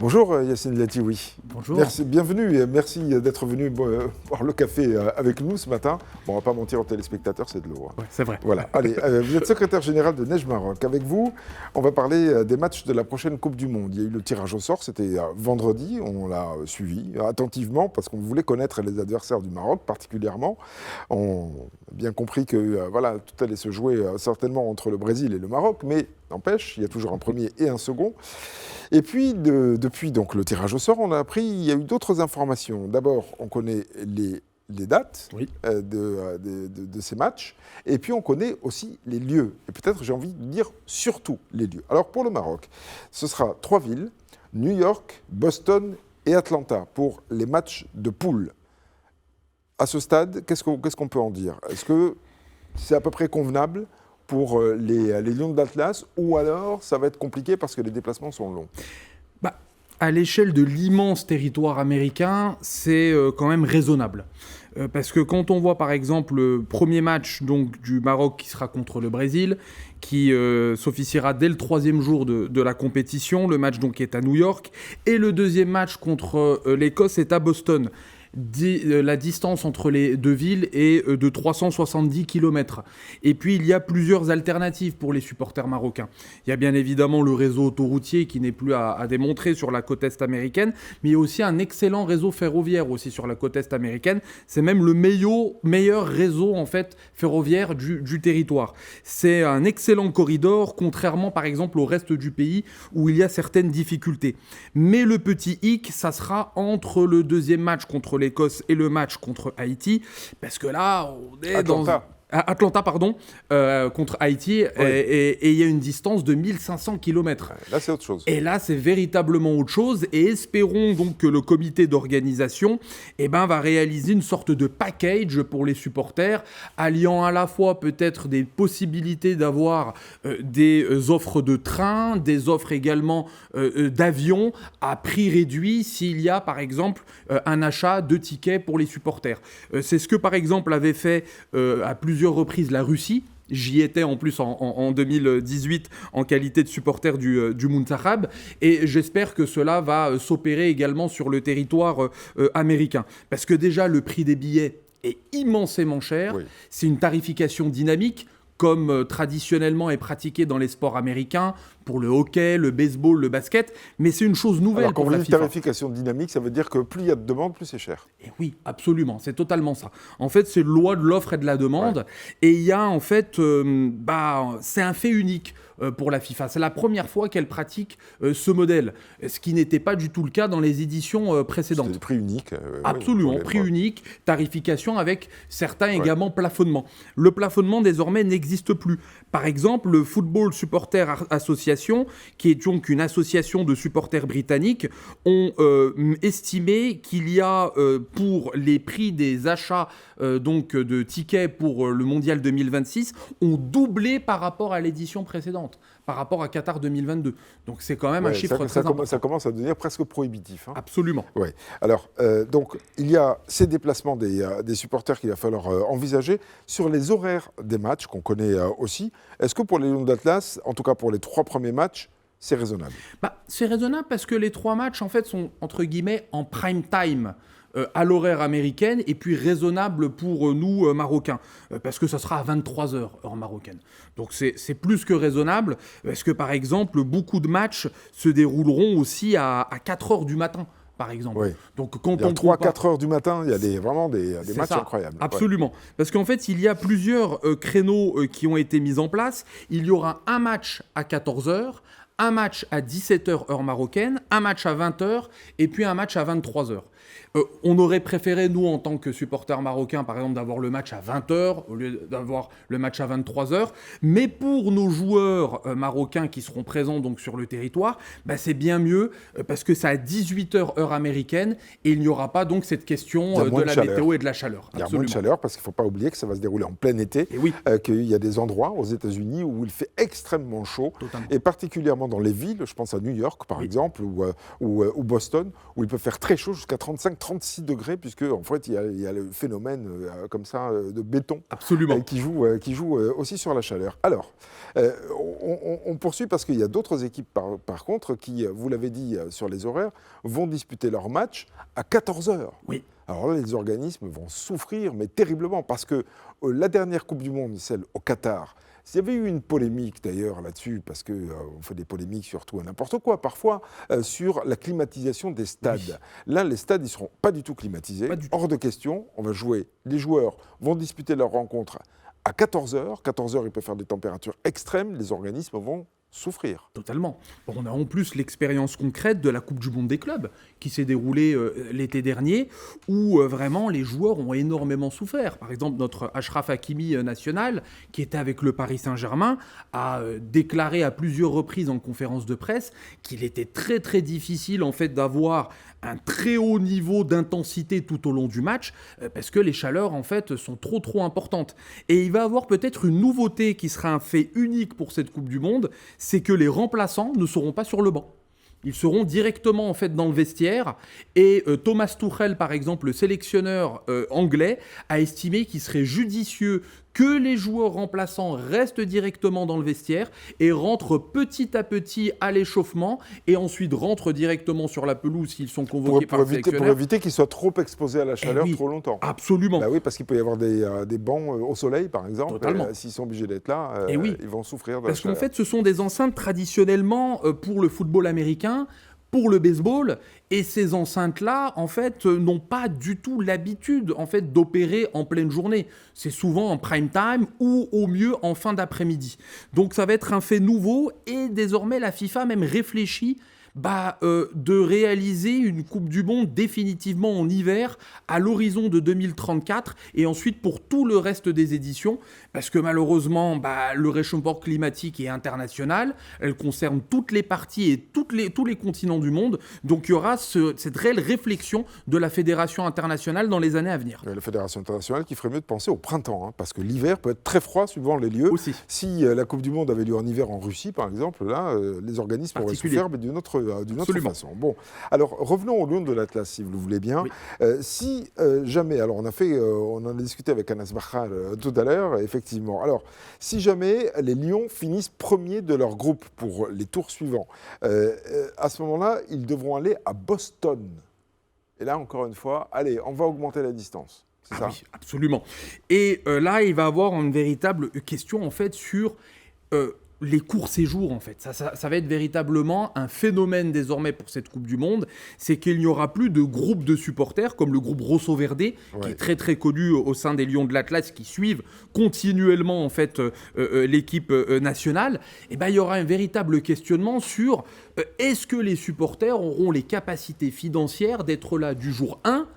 Bonjour Yacine Latioui. Bonjour. Merci, bienvenue et merci d'être venu boire le café avec nous ce matin. Bon, on va pas mentir aux téléspectateurs, c'est de l'eau. Ouais, c'est vrai. Voilà, allez, vous êtes secrétaire général de Neige Maroc. Avec vous, on va parler des matchs de la prochaine Coupe du Monde. Il y a eu le tirage au sort, c'était vendredi, on l'a suivi attentivement parce qu'on voulait connaître les adversaires du Maroc particulièrement. On a bien compris que voilà, tout allait se jouer certainement entre le Brésil et le Maroc, mais n'empêche, il y a toujours un premier et un second. Et puis, depuis donc, le tirage au sort, on a appris, il y a eu d'autres informations. D'abord, on connaît les dates de ces matchs, et puis on connaît aussi les lieux. Et peut-être, j'ai envie de dire, surtout les lieux. Alors, pour le Maroc, ce sera 3 villes, New York, Boston et Atlanta, pour les matchs de poule. À ce stade, qu'est-ce qu'on peut en dire ? Est-ce que c'est à peu près convenable pour les Lions de l'Atlas, ou alors ça va être compliqué parce que les déplacements sont longs? À l'échelle de l'immense territoire américain, c'est quand même raisonnable. Parce que quand on voit par exemple le premier match donc, du Maroc qui sera contre le Brésil, qui s'officiera dès le 3e jour de la compétition, le match donc est à New York, et le deuxième match contre l'Écosse est à Boston. La distance entre les deux villes est de 370 km. Et puis, il y a plusieurs alternatives pour les supporters marocains. Il y a bien évidemment le réseau autoroutier qui n'est plus à démontrer sur la côte est américaine, mais il y a aussi un excellent réseau ferroviaire aussi sur la côte est américaine. C'est même le meilleur réseau en fait, ferroviaire du territoire. C'est un excellent corridor, contrairement par exemple au reste du pays où il y a certaines difficultés. Mais le petit hic, ça sera entre le deuxième match contre l'Écosse et le match contre Haïti, parce que là, on est Atlanta, contre Haïti, oui. Et il y a une distance de 1500 km. Là, c'est autre chose. Et là, c'est véritablement autre chose, et espérons donc que le comité d'organisation va réaliser une sorte de package pour les supporters, alliant à la fois peut-être des possibilités d'avoir des offres de train, des offres également d'avions à prix réduit s'il y a, par exemple, un achat de tickets pour les supporters. C'est ce que, par exemple, avait fait à plusieurs reprises la Russie. J'y étais en plus en 2018 en qualité de supporter du Muntakhab, et j'espère que cela va s'opérer également sur le territoire américain. Parce que déjà, le prix des billets est immensément cher. Oui. C'est une tarification dynamique, comme traditionnellement est pratiqué dans les sports américains, pour le hockey, le baseball, le basket, mais c'est une chose nouvelle pour la FIFA. Une tarification dynamique, ça veut dire que plus il y a de demandes, plus c'est cher. Et oui, absolument, c'est totalement ça. En fait, c'est une loi de l'offre et de la demande, ouais. Et il y a en fait, c'est un fait unique pour la FIFA. C'est la première fois qu'elle pratique ce modèle, ce qui n'était pas du tout le cas dans les éditions précédentes. C'était prix unique. Absolument, prix unique, tarification avec certains également plafonnements. Le plafonnement désormais n'existe plus. Par exemple, le Football Supporter Association, qui est donc une association de supporters britanniques, ont estimé qu'il y a pour les prix des achats donc de tickets pour le Mondial 2026 ont doublé par rapport à l'édition précédente, par rapport à Qatar 2022. Donc c'est quand même un chiffre très important. Ça commence à devenir presque prohibitif. Hein. Absolument. Ouais. Alors, donc, il y a ces déplacements des supporters qu'il va falloir envisager sur les horaires des matchs qu'on connaît aussi. Est-ce que pour les Lions d'Atlas, en tout cas pour les 3 premiers matchs, c'est raisonnable ? C'est raisonnable parce que les 3 matchs, en fait, sont, entre guillemets, en prime time. À l'horaire américaine, et puis raisonnable pour nous Marocains, parce que ça sera à 23h heure marocaine. Donc c'est plus que raisonnable, parce que par exemple, beaucoup de matchs se dérouleront aussi à 4h du matin. Par exemple. Oui. Donc, quand il y a 3-4 heures du matin, il y a vraiment des matchs incroyables. Absolument. Ouais. Parce qu'en fait, il y a plusieurs créneaux qui ont été mis en place. Il y aura un match à 14h, un match à 17h heure marocaine, un match à 20h et puis un match à 23h. On aurait préféré, nous, en tant que supporters marocains, par exemple, d'avoir le match à 20h au lieu d'avoir le match à 23h. Mais pour nos joueurs marocains qui seront présents donc, sur le territoire, c'est bien mieux parce que c'est à 18h heure américaine et il n'y aura pas donc cette question de la météo et de la chaleur. Il y a moins de chaleur parce qu'il ne faut pas oublier que ça va se dérouler en plein été, qu'il y a des endroits aux États-Unis où il fait extrêmement chaud. Totalement. Et particulièrement dans les villes, je pense à New York par exemple, ou Boston, où il peut faire très chaud, jusqu'à 35-36 degrés, puisque en fait il y a le phénomène comme ça de béton qui joue aussi sur la chaleur. Alors, on poursuit parce qu'il y a d'autres équipes par contre qui, vous l'avez dit sur les horaires, vont disputer leur match à 14h. Oui. Alors là, les organismes vont souffrir, mais terriblement, parce que la dernière Coupe du Monde, celle au Qatar, s'il y avait eu une polémique d'ailleurs là-dessus, parce qu'on fait des polémiques sur tout et n'importe quoi parfois, sur la climatisation des stades. Oui. Là, les stades, ils ne seront pas du tout climatisés, hors de question, on va jouer. Les joueurs vont disputer leur rencontre à 14h. 14h, il peut faire des températures extrêmes, les organismes vont souffrir. Totalement. On a en plus l'expérience concrète de la Coupe du Monde des clubs qui s'est déroulée l'été dernier où vraiment les joueurs ont énormément souffert. Par exemple, notre Achraf Hakimi national qui était avec le Paris Saint-Germain a déclaré à plusieurs reprises en conférence de presse qu'il était très très difficile en fait d'avoir un très haut niveau d'intensité tout au long du match parce que les chaleurs en fait sont trop importantes. Et il va y avoir peut-être une nouveauté qui sera un fait unique pour cette Coupe du Monde, c'est que les remplaçants ne seront pas sur le banc. Ils seront directement en fait dans le vestiaire et Thomas Tuchel par exemple, le sélectionneur anglais, a estimé qu'il serait judicieux que les joueurs remplaçants restent directement dans le vestiaire et rentrent petit à petit à l'échauffement et ensuite rentrent directement sur la pelouse s'ils sont convoqués par le sélectionneur. Pour éviter qu'ils soient trop exposés à la chaleur trop longtemps. Absolument. Bah oui, parce qu'il peut y avoir des bancs au soleil par exemple. Totalement. S'ils sont obligés d'être là, ils vont souffrir de parce la chaleur. Parce qu'en fait, ce sont des enceintes traditionnellement pour le football américain, pour le baseball, et ces enceintes-là, en fait, n'ont pas du tout l'habitude, en fait, d'opérer en pleine journée. C'est souvent en prime time ou au mieux en fin d'après-midi. Donc ça va être un fait nouveau et désormais la FIFA même réfléchit de réaliser une Coupe du Monde définitivement en hiver à l'horizon de 2034 et ensuite pour tout le reste des éditions parce que malheureusement le réchauffement climatique est international, elle concerne toutes les parties et tous les continents du monde, donc il y aura cette réelle réflexion de la Fédération internationale dans les années à venir. La Fédération internationale qui ferait mieux de penser au printemps parce que l'hiver peut être très froid suivant les lieux. Aussi. Si la Coupe du Monde avait lieu en hiver en Russie par exemple, là les organismes auraient souffert mais d'une autre façon. Bon, alors revenons au Lion de l'Atlas, si vous le voulez bien. Oui. Si jamais, alors on en a discuté avec Anas Bachar tout à l'heure, effectivement. Alors, si jamais les Lions finissent premiers de leur groupe pour les tours suivants, à ce moment-là, ils devront aller à Boston. Et là, encore une fois, allez, on va augmenter la distance. C'est ça ? Oui, absolument. Et là, il va y avoir une véritable question en fait sur les courts séjours, en fait. Ça va être véritablement un phénomène désormais pour cette Coupe du Monde. C'est qu'il n'y aura plus de groupes de supporters, comme le groupe Rosso Verde, qui est très très connu au sein des Lions de l'Atlas, qui suivent continuellement en fait l'équipe nationale. Et il y aura un véritable questionnement sur est-ce que les supporters auront les capacités financières d'être là du jour 1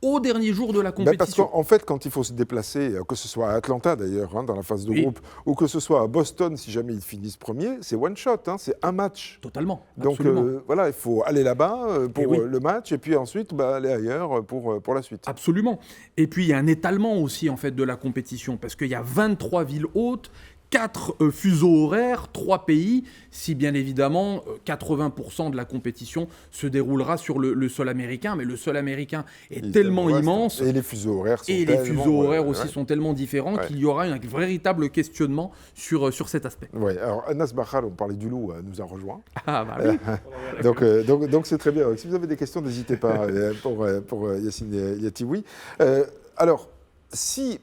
au dernier jour de la compétition. Parce qu'en fait, quand il faut se déplacer, que ce soit à Atlanta d'ailleurs, dans la phase de groupe, ou que ce soit à Boston, si jamais ils finissent premiers, c'est one shot, c'est un match. Totalement. Donc il faut aller là-bas pour le match et puis ensuite aller ailleurs pour la suite. Absolument. Et puis il y a un étalement aussi en fait de la compétition parce qu'il y a 23 villes hôtes, 4 fuseaux horaires, 3 pays, si bien évidemment 80% de la compétition se déroulera sur le sol américain, mais le sol américain est tellement immense. Et les fuseaux horaires sont tellement différents qu'il y aura un véritable questionnement sur cet aspect. Oui, alors Anas Bachar, on parlait du loup, nous a rejoint. Ah bah oui. Donc c'est très bien. Si vous avez des questions, n'hésitez pas pour Yacine Yatioui. Alors,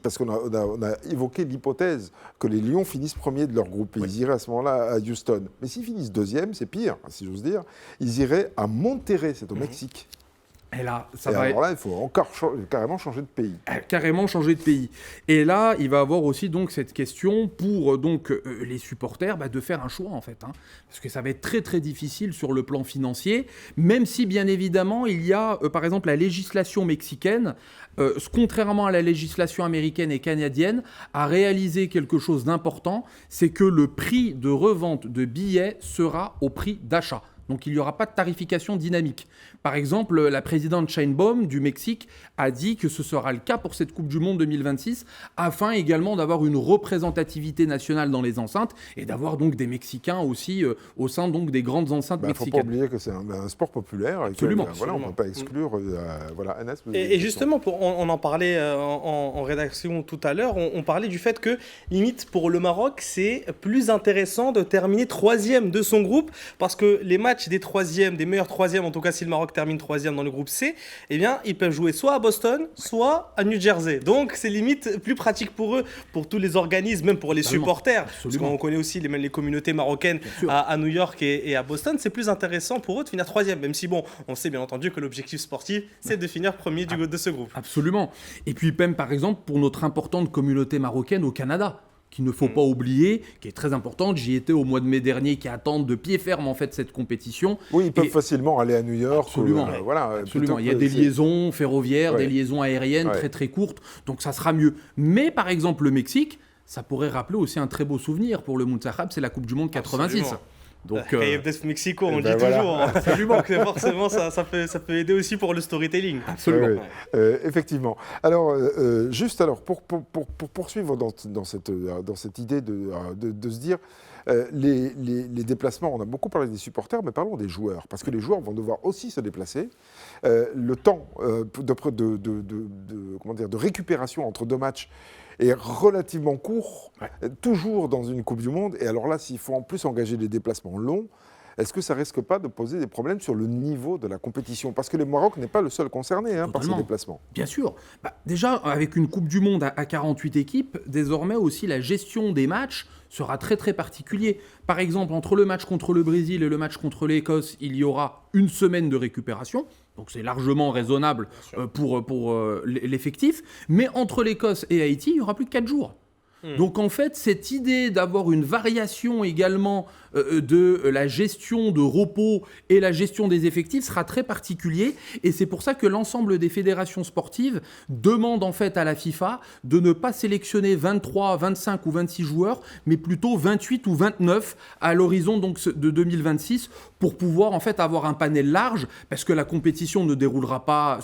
parce qu'on a évoqué l'hypothèse que les Lions finissent premiers de leur groupe, ils iraient à ce moment-là à Houston. Mais s'ils finissent deuxième, c'est pire, si j'ose dire, ils iraient à Monterrey, c'est au Mexique. Et là, là, il faut encore carrément changer de pays. Carrément changer de pays. Et là, il va y avoir aussi donc cette question pour les supporters de faire un choix en fait, parce que ça va être très très difficile sur le plan financier, même si bien évidemment il y a par exemple la législation mexicaine, contrairement à la législation américaine et canadienne, a réalisé quelque chose d'important, c'est que le prix de revente de billets sera au prix d'achat. Donc il n'y aura pas de tarification dynamique. Par exemple, la présidente Sheinbaum du Mexique a dit que ce sera le cas pour cette Coupe du Monde 2026, afin également d'avoir une représentativité nationale dans les enceintes et d'avoir donc des Mexicains aussi au sein donc des grandes enceintes mexicaines. Il ne faut pas oublier que c'est un sport populaire. Absolument. Voilà, on ne peut pas exclure. Voilà, Anas, et justement, on en parlait en rédaction tout à l'heure, on parlait du fait que, limite, pour le Maroc, c'est plus intéressant de terminer 3e de son groupe, parce que les matchs des 3e, des meilleurs 3e, en tout cas si le Maroc termine 3e dans le groupe C, eh bien, ils peuvent jouer soit à Boston, soit à New Jersey. Donc, c'est limite plus pratique pour eux, pour tous les organismes, même pour les supporters. Absolument. Parce qu'on connaît aussi les communautés marocaines à New York et à Boston. C'est plus intéressant pour eux de finir 3e, même si, bon, on sait bien entendu que l'objectif sportif, c'est de finir premier de ce groupe. Absolument. Et puis même, par exemple, pour notre importante communauté marocaine au Canada, qu'il ne faut pas oublier, qui est très importante. J'y étais au mois de mai dernier, qui attendent de pied ferme en fait cette compétition. Oui, ils peuvent facilement aller à New York. Absolument. Absolument. Il y a des liaisons ferroviaires, des liaisons aériennes très très courtes, donc ça sera mieux. Mais par exemple, le Mexique, ça pourrait rappeler aussi un très beau souvenir pour le Muntakab, c'est la Coupe du Monde 86. Absolument. Donc, de Mexico, on le dit toujours. Absolument. Donc forcément, ça peut aider aussi pour le storytelling. Absolument. Effectivement. Alors, pour poursuivre dans cette idée de se dire, les déplacements, on a beaucoup parlé des supporters, mais parlons des joueurs, parce que les joueurs vont devoir aussi se déplacer. Le temps de récupération entre deux matchs est relativement court, toujours dans une Coupe du Monde. Et alors là, s'il faut en plus engager des déplacements longs, est-ce que ça ne risque pas de poser des problèmes sur le niveau de la compétition ? Parce que le Maroc n'est pas le seul concerné par ces déplacements. Bien sûr. Déjà, avec une Coupe du Monde à 48 équipes, désormais aussi la gestion des matchs sera très très particulier. Par exemple, entre le match contre le Brésil et le match contre l'Écosse, il y aura une semaine de récupération. Donc c'est largement raisonnable pour l'effectif. Mais entre l'Écosse et Haïti, il n'y aura plus que 4 jours. Donc en fait, cette idée d'avoir une variation également de la gestion de repos et la gestion des effectifs sera très particulier. Et c'est pour ça que l'ensemble des fédérations sportives demandent en fait à la FIFA de ne pas sélectionner 23, 25 ou 26 joueurs, mais plutôt 28 ou 29 à l'horizon donc de 2026 pour pouvoir en fait avoir un panel large, parce que la compétition ne se déroulera pas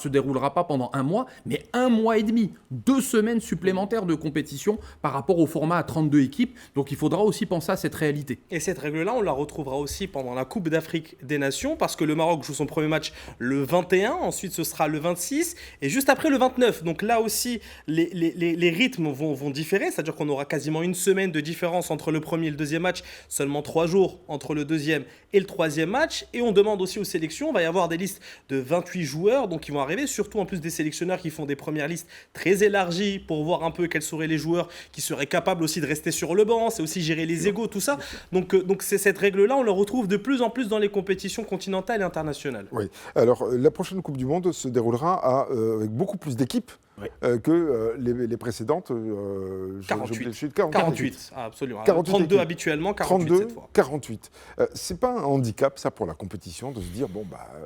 pendant un mois, mais un mois et demi, 2 semaines supplémentaires de compétition par rapport au format à 32 équipes. Donc il faudra aussi penser à cette réalité. Et cette règle-là, on la retrouvera aussi pendant la Coupe d'Afrique des Nations, parce que le Maroc joue son premier match le 21, ensuite ce sera le 26, et juste après le 29. Donc là aussi, les rythmes vont différer, c'est-à-dire qu'on aura quasiment une semaine de différence entre le premier et le deuxième match, seulement 3 jours entre le deuxième et le troisième match. Et on demande aussi aux sélections, il va y avoir des listes de 28 joueurs, donc qui vont arriver, surtout en plus des sélectionneurs qui font des premières listes très élargies pour voir un peu quels seraient les joueurs qui seraient capables aussi de rester sur le banc, c'est aussi gérer les égos, tout ça. Donc c'est cette règle-là, on le retrouve de plus en plus dans les compétitions continentales et internationales. Oui, alors la prochaine Coupe du Monde se déroulera avec beaucoup plus d'équipes. Que les précédentes. 48, absolument. 48 32 équipes. Habituellement, 48 cette fois. 48. C'est pas un handicap, ça, pour la compétition, de se dire,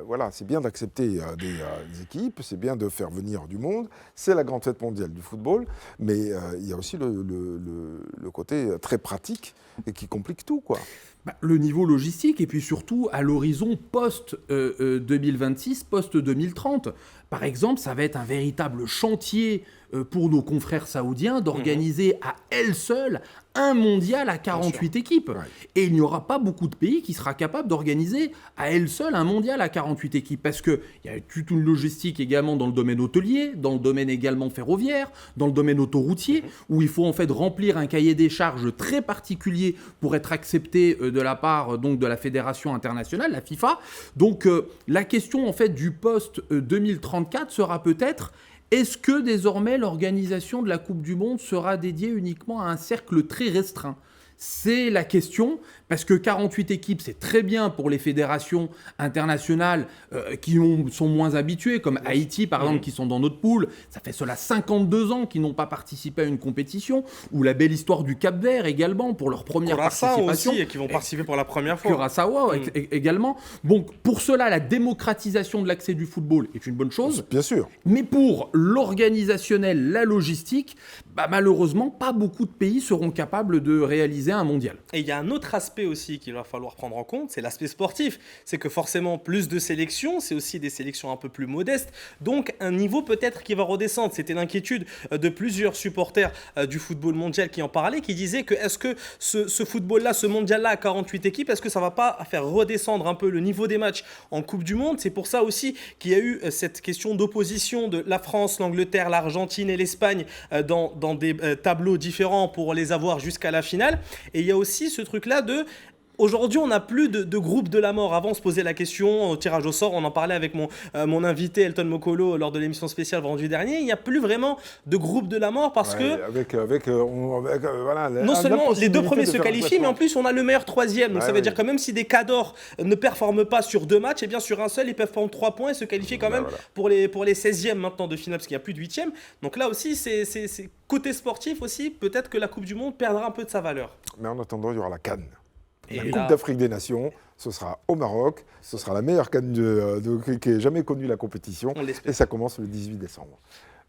voilà, c'est bien d'accepter des équipes, c'est bien de faire venir du monde, c'est la grande fête mondiale du football, mais il y a aussi le côté très pratique et qui complique tout, quoi. Le niveau logistique et puis surtout à l'horizon post-2026, post-2030. Par exemple, ça va être un véritable chantier pour nos confrères saoudiens d'organiser à elles seules un mondial à 48 équipes. Ouais. Et il n'y aura pas beaucoup de pays qui sera capable d'organiser à elles seules un mondial à 48 équipes. Parce qu'il y a toute une logistique également dans le domaine hôtelier, dans le domaine également ferroviaire, dans le domaine autoroutier, où il faut en fait remplir un cahier des charges très particulier pour être accepté de la part donc, de la Fédération internationale, la FIFA. Donc la question en fait du post-2034 sera peut-être: est-ce que désormais l'organisation de la Coupe du Monde sera dédiée uniquement à un cercle très restreint ? C'est la question, parce que 48 équipes, c'est très bien pour les fédérations internationales qui sont moins habituées, comme Haïti par exemple, qui sont dans notre pool. Ça fait cela 52 ans qu'ils n'ont pas participé à une compétition, ou la belle histoire du Cap-Vert également, pour leur première participation. Aussi, et qui vont participer pour la première fois. Curaçao également. Donc pour cela, la démocratisation de l'accès du football est une bonne chose. Bien sûr. Mais pour l'organisationnel, la logistique, malheureusement, pas beaucoup de pays seront capables de réaliser organiser un mondial. Et il y a un autre aspect aussi qu'il va falloir prendre en compte, c'est l'aspect sportif. C'est que forcément, plus de sélections, c'est aussi des sélections un peu plus modestes, donc un niveau peut-être qui va redescendre. C'était l'inquiétude de plusieurs supporters du football mondial qui en parlaient, qui disaient que est-ce que ce football-là, ce mondial-là à 48 équipes, est-ce que ça ne va pas faire redescendre un peu le niveau des matchs en Coupe du Monde? C'est pour ça aussi qu'il y a eu cette question d'opposition de la France, l'Angleterre, l'Argentine et l'Espagne dans des tableaux différents pour les avoir jusqu'à la finale. Et il y a aussi ce truc-là de... Aujourd'hui, on n'a plus de groupe de la mort. Avant, on se posait la question au tirage au sort. On en parlait avec mon invité Elton Mokolo lors de l'émission spéciale vendredi dernier. Il n'y a plus vraiment de groupe de la mort parce que voilà, non seulement les deux premiers se qualifient, mais en plus on a le meilleur troisième. Donc ça veut dire que même si des cadors ne performent pas sur 2 matchs, et bien sur un seul, ils peuvent prendre 3 points et se qualifier quand même pour les 16e maintenant de finale parce qu'il n'y a plus de 8e. Donc là aussi, c'est côté sportif aussi, peut-être que la Coupe du Monde perdra un peu de sa valeur. Mais en attendant, il y aura la CAN. Et La là- Coupe d'Afrique des Nations, ce sera au Maroc, ce sera la meilleure CAN qui ait jamais connu la compétition, On l'espère. et ça commence le 18 décembre.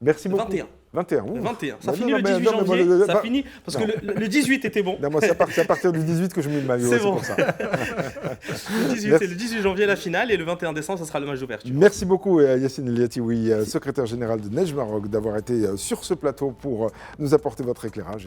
Merci Le beaucoup. 21. 21, Le ouh. 21. Ça Bah, finit non, le mais 18 non, mais janvier. moi, Ça finit parce que le 18 était bon. Non, moi, c'est à partir du 18 que je mets le maillot, C'est c'est bon. pour ça. Le 18, Merci. c'est le 18 janvier la finale et le 21 décembre, ça sera le match d'ouverture. Merci beaucoup Yacine Eliatioui, secrétaire général de Neige Maroc, d'avoir été sur ce plateau pour nous apporter votre éclairage.